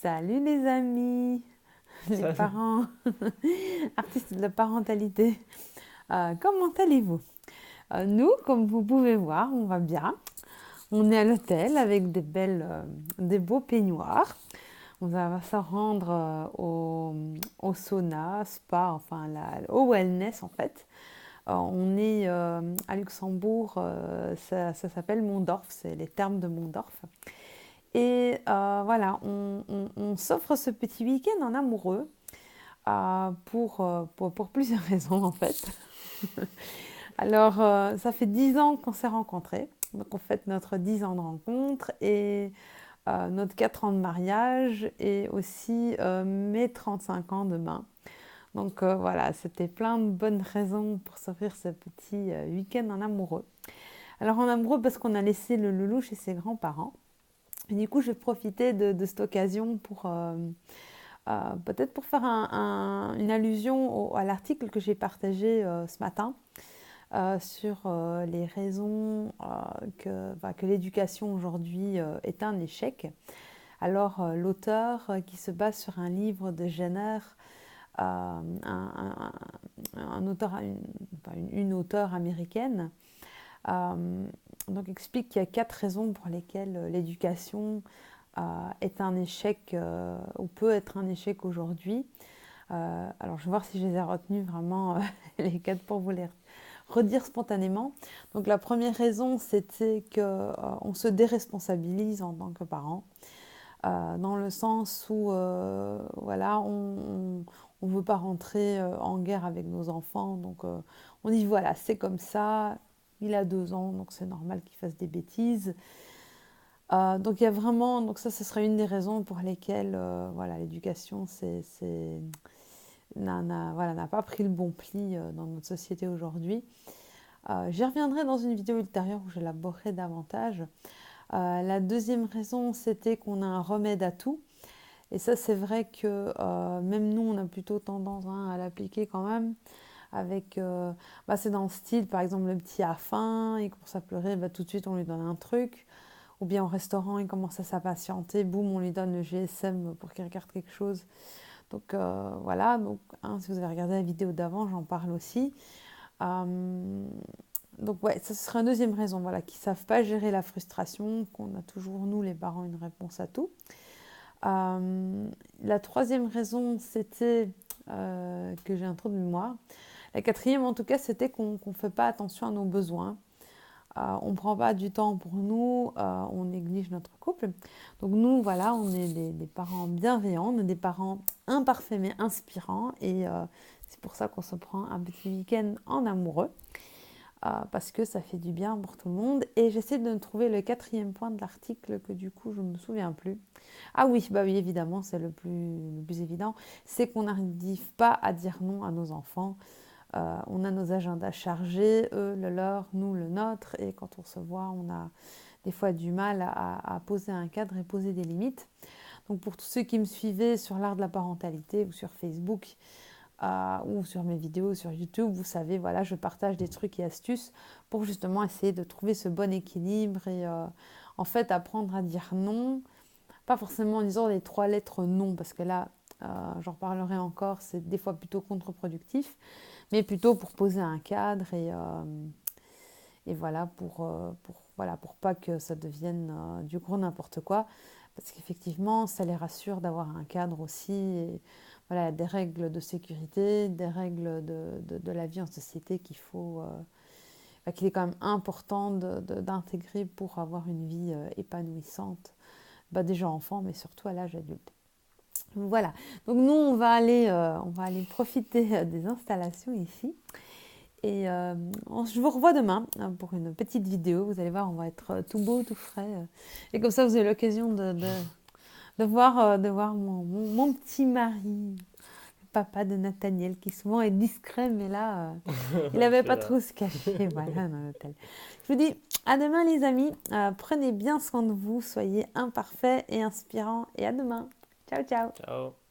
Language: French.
Salut les amis, les Salut. parents, artistes de la parentalité. Comment allez-vous? Nous, comme vous pouvez voir, on va bien. On est à l'hôtel avec des beaux peignoirs. On va se rendre au sauna, spa, enfin au wellness en fait. On est à Luxembourg, ça s'appelle Mondorf, c'est les termes de Mondorf. Et voilà, on s'offre ce petit week-end en amoureux pour plusieurs raisons en fait. Alors, ça fait 10 ans qu'on s'est rencontrés. Donc, on fête notre 10 ans de rencontre et notre 4 ans de mariage et aussi mes 35 ans demain. Donc, voilà, c'était plein de bonnes raisons pour s'offrir ce petit week-end en amoureux. Alors, en amoureux parce qu'on a laissé le loulou chez ses grands-parents. Et du coup, je vais profiter de cette occasion pour peut-être pour faire une allusion à l'article que j'ai partagé ce matin sur les raisons que l'éducation aujourd'hui est un échec. Alors, l'auteur qui se base sur un livre de Jenner, un auteur, une auteure américaine, donc explique qu'il y a 4 raisons pour lesquelles l'éducation est un échec ou peut être un échec aujourd'hui. Alors, je vais voir si je les ai retenues vraiment, les 4 pour vous les redire spontanément. Donc, la première raison, c'était qu'on se déresponsabilise en tant que parent, dans le sens où, voilà, on veut pas rentrer en guerre avec nos enfants. Donc, on dit, voilà, c'est comme ça, il a 2 ans, donc c'est normal qu'il fasse des bêtises. Donc il y a vraiment, donc ça, ce serait une des raisons pour lesquelles voilà, l'éducation n'a pas pris le bon pli dans notre société aujourd'hui. J'y reviendrai dans une vidéo ultérieure où j'élaborerai davantage. La deuxième raison, c'était qu'on a un remède à tout. Et ça, c'est vrai que même nous, on a plutôt tendance à l'appliquer quand même. Avec, c'est dans le style, par exemple, le petit a faim, il commence à pleurer, tout de suite on lui donne un truc. Ou bien au restaurant, il commence à s'impatienter, boum, on lui donne le GSM pour qu'il regarde quelque chose. Donc voilà, donc, si vous avez regardé la vidéo d'avant, j'en parle aussi. Euh, donc ouais, ça ce serait une deuxième raison, voilà, qui ne savent pas gérer la frustration, qu'on a toujours, nous les parents, une réponse à tout. La troisième raison, c'était que j'ai un trou de mémoire. La quatrième, en tout cas, c'était qu'on ne fait pas attention à nos besoins. On ne prend pas du temps pour nous, on néglige notre couple. Donc nous, voilà, on est des parents bienveillants, on est des parents imparfaits mais inspirants. Et c'est pour ça qu'on se prend un petit week-end en amoureux, parce que ça fait du bien pour tout le monde. Et j'essaie de trouver le quatrième point de l'article que du coup je ne me souviens plus. Ah oui, bah oui, évidemment, c'est le plus évident. C'est qu'on n'arrive pas à dire non à nos enfants. On a nos agendas chargés, eux le leur, nous le nôtre, et quand on se voit, on a des fois du mal à poser un cadre et poser des limites. Donc pour tous ceux qui me suivaient sur l'art de la parentalité ou sur Facebook ou sur mes vidéos sur YouTube, vous savez, voilà, je partage des trucs et astuces pour justement essayer de trouver ce bon équilibre et en fait apprendre à dire non, pas forcément en disant les 3 lettres non, parce que là, j'en reparlerai encore, c'est des fois plutôt contre-productif, mais plutôt pour poser un cadre et voilà, voilà, pour pas que ça devienne du gros n'importe quoi, parce qu'effectivement, ça les rassure d'avoir un cadre aussi, et voilà, des règles de sécurité, des règles de la vie en société qu'il est quand même important d'intégrer pour avoir une vie épanouissante, déjà enfant, mais surtout à l'âge adulte. Voilà, donc nous on va aller profiter des installations ici. Et je vous revois demain pour une petite vidéo. Vous allez voir, on va être tout beau, tout frais. Et comme ça, vous avez l'occasion de voir mon petit mari, le papa de Nathaniel, qui souvent est discret, mais là, il n'avait Tu es pas là. trop se cacher voilà, dans l'hôtel. Je vous dis à demain, les amis. Prenez bien soin de vous, soyez imparfaits et inspirants. Et à demain. Ciao, ciao. Ciao.